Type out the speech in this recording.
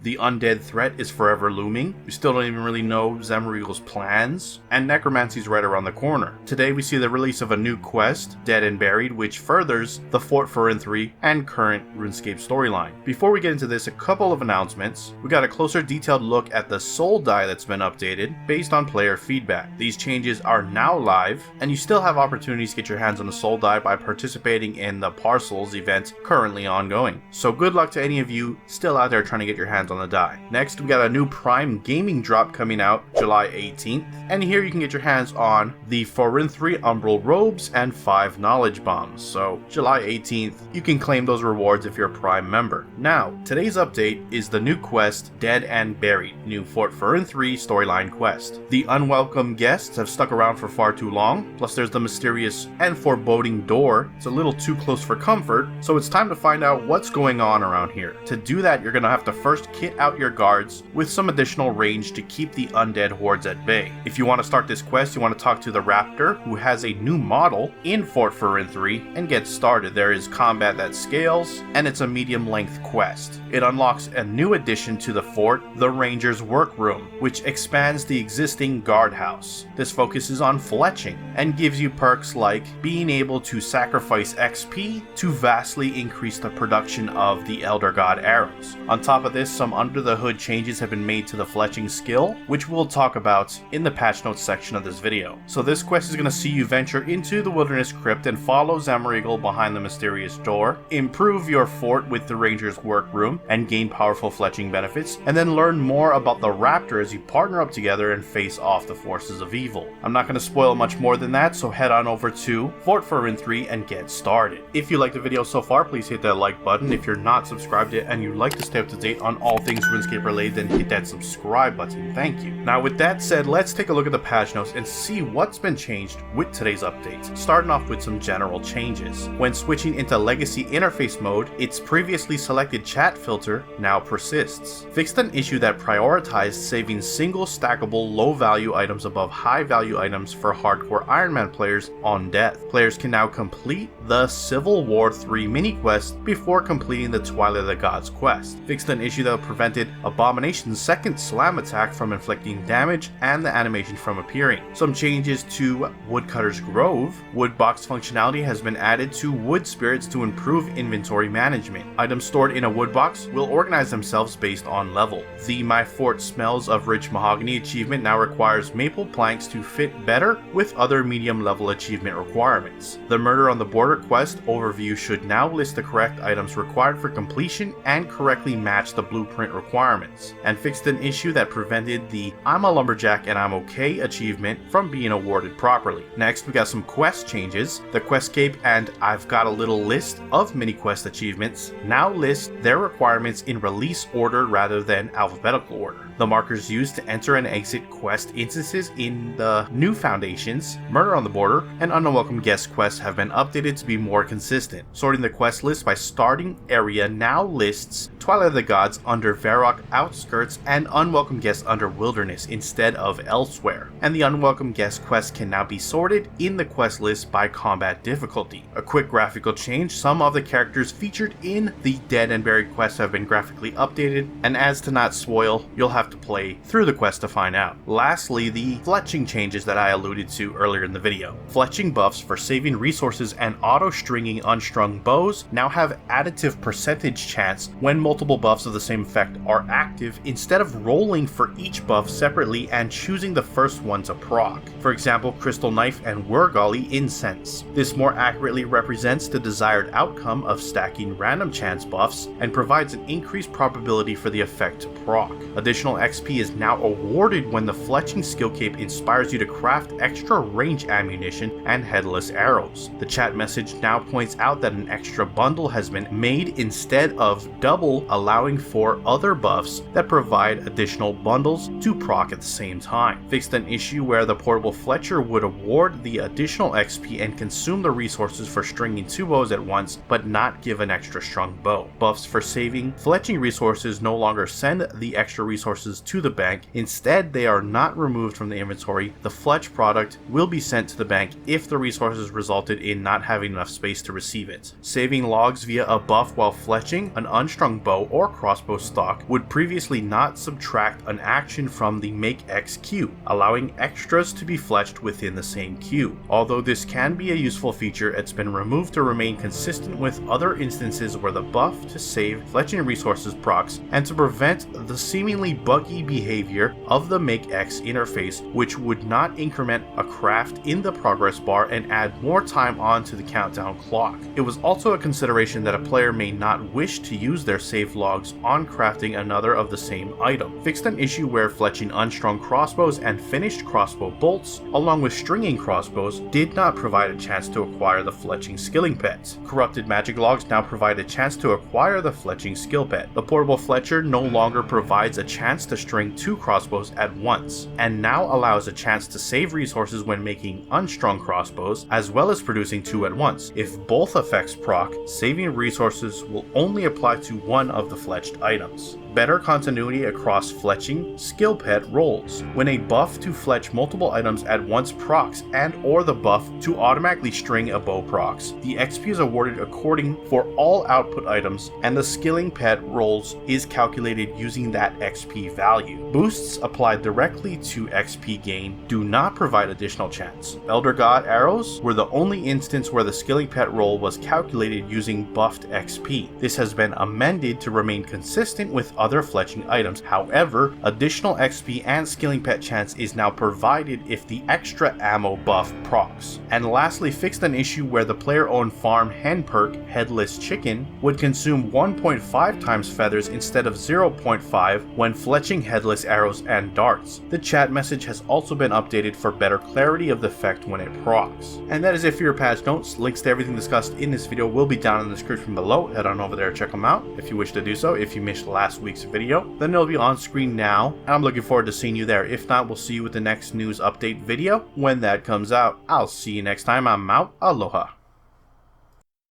The undead threat is forever looming. We still don't even really know Zemregel's plans, and necromancy's right around the corner. Today we see the release of a new quest, Dead and Buried, which furthers the Fort Forinthry and current RuneScape storyline. Before we get into this, a couple of announcements. We got a closer detailed look at the soul die that's been updated based on player feedback. These changes are now live, and you still have opportunities to get your hands on the soul die by participating in the Parcels event currently ongoing. So good luck to any of you still out there trying to get your hands on the die. Next, we got a new Prime Gaming drop coming out July 18th, and here you can get your hands on the Forinthry Umbral Robes and 5 Knowledge Bombs. So July 18th, you can claim those rewards if you're a Prime member. Now, today's update is the new quest, Dead and Buried, new Fort Forinthry storyline quest. The unwelcome guests have stuck around for far too long, plus there's the mysterious and foreboding door. It's a little too close for comfort, so it's time to find out what's going on around here. To do that, you're gonna have to first kit out your guards with some additional range to keep the undead hordes at bay. If you want to start this quest, you want to talk to the Raptor, who has a new model in Fort Forinthry, and get started. There is combat that scales, and it's a medium length quest. It unlocks a new addition to the fort, the Ranger's Workroom, which expands the existing guardhouse. This focuses on fletching and gives you perks like being able to sacrifice XP to vastly increase the production of the Elder God arrows. On top of this, some under the hood changes have been made to the fletching skill, which we'll talk about in the patch notes section of this video. So this quest is going to see you venture into the wilderness crypt and follow Zemregel behind the mysterious door, improve your fort with the Ranger's Workroom and gain powerful fletching benefits, and then learn more about the Raptor as you partner up together and face off the forces of evil. I'm not going to spoil much more than that, so head on over to Fort Forinthry and get started. If you liked the video so far, please hit that like button. If you're not subscribed yet and you'd like to stay up to date on all things RuneScape related, then hit that subscribe button. Thank you. Now with that said, let's take a look at the patch notes and see what's been changed with today's update. Starting off with some general changes. When switching into Legacy interface mode, its previously selected chat filter now persists. Fixed an issue that prioritized saving single stackable low value items above high value items for hardcore Iron Man players on death. Players can now complete the Civil War 3 mini quest before completing the Twilight of the Gods quest. Fixed an issue that prevented Abomination's second slam attack from inflicting damage and the animation from appearing. Some changes to Woodcutter's Grove. Wood box functionality has been added to wood spirits to improve inventory management. Items stored in a wood box will organize themselves based on level. The My Fort Smells of Rich Mahogany achievement now requires maple planks to fit better with other medium level achievement requirements. The Murder on the Border quest overview should now list the correct items required for completion and correctly match the blueprint requirements, and fixed an issue that prevented the I'm a Lumberjack and I'm okay achievement from being awarded properly. Next, we got some quest changes. The Questscape and I've got a little list of mini quest achievements now list their requirements in release order rather than alphabetical order. The markers used to enter and exit quest instances in the new Foundations, Murder on the Border, and Unwelcome Guest quests have been updated to be more consistent. Sorting the quest list by starting area now lists Twilight of the Gods under Varrock Outskirts and Unwelcome Guests under Wilderness instead of elsewhere. And the Unwelcome Guest quest can now be sorted in the quest list by combat difficulty. A quick graphical change, some of the characters featured in the Dead and Buried quest have been graphically updated, and as to not spoil, you'll have to play through the quest to find out. Lastly, the fletching changes that I alluded to earlier in the video. Fletching buffs for saving resources and auto-stringing unstrung bows now have additive percentage chance when multiple buffs of the same effect are active instead of rolling for each buff separately and choosing the first one to proc. For example, Crystal Knife and Wurgali Incense. This more accurately represents the desired outcome of stacking random chance buffs and provides an increased probability for the effect to proc. Additional XP is now awarded when the fletching skill cape inspires you to craft extra range ammunition and headless arrows. The chat message now points out that an extra bundle has been made instead of double, allowing for other buffs that provide additional bundles to proc at the same time. Fixed an issue where the portable fletcher would award the additional XP and consume the resources for stringing 2 bows at once, but not give an extra strung bow. Buffs for saving fletching resources no longer send the extra resources to the bank. Instead, they are not removed from the inventory. The fletch product will be sent to the bank if the resources resulted in not having enough space to receive it. Saving logs via a buff while fletching, an unstrung bow or crossbow stock would previously not subtract an action from the make X queue, allowing extras to be fletched within the same queue. Although this can be a useful feature, it's been removed to remain consistent with other instances where the buff to save fletching resources procs, and to prevent the seemingly buggy behavior of the make X interface, which would not increment a craft in the progress bar and add more time onto the countdown clock. It was also a consideration that a player may not wish to use their save logs on crafting another of the same item. Fixed an issue where fletching unstrung crossbows and finished crossbow bolts, along with stringing crossbows, did not provide a chance to acquire the fletching skilling pet. Corrupted magic logs now provide a chance to acquire the fletching skill pet. The portable fletcher no longer provides a chance to string 2 crossbows at once, and now allows a chance to save resources when making unstrung crossbows, as well as producing 2 at once. If both effects proc, saving resources will only apply to one of the fletched items. Better continuity across fletching skill pet rolls. When a buff to fletch multiple items at once procs and or the buff to automatically string a bow procs, the XP is awarded according for all output items, and the skilling pet rolls is calculated using that XP value. Boosts applied directly to XP gain do not provide additional chance. Elder God arrows were the only instance where the skilling pet roll was calculated using buffed XP. This has been amended to remain consistent with other fletching items. However, additional XP and skilling pet chance is now provided if the extra ammo buff procs. And lastly, fixed an issue where the player owned farm hen perk Headless Chicken would consume 1.5 times feathers instead of 0.5 when fletching headless arrows and darts. The chat message has also been updated for better clarity of the effect when it procs. And that is it for your patch notes. Links to everything discussed in this video will be down in the description below. Head on over there, check them out if you wish to do so. If you missed last week's video, then it'll be on screen now, and I'm looking forward to seeing you there. If not, we'll see you with the next news update video when that comes out. I'll see you next time. I'm out. Aloha.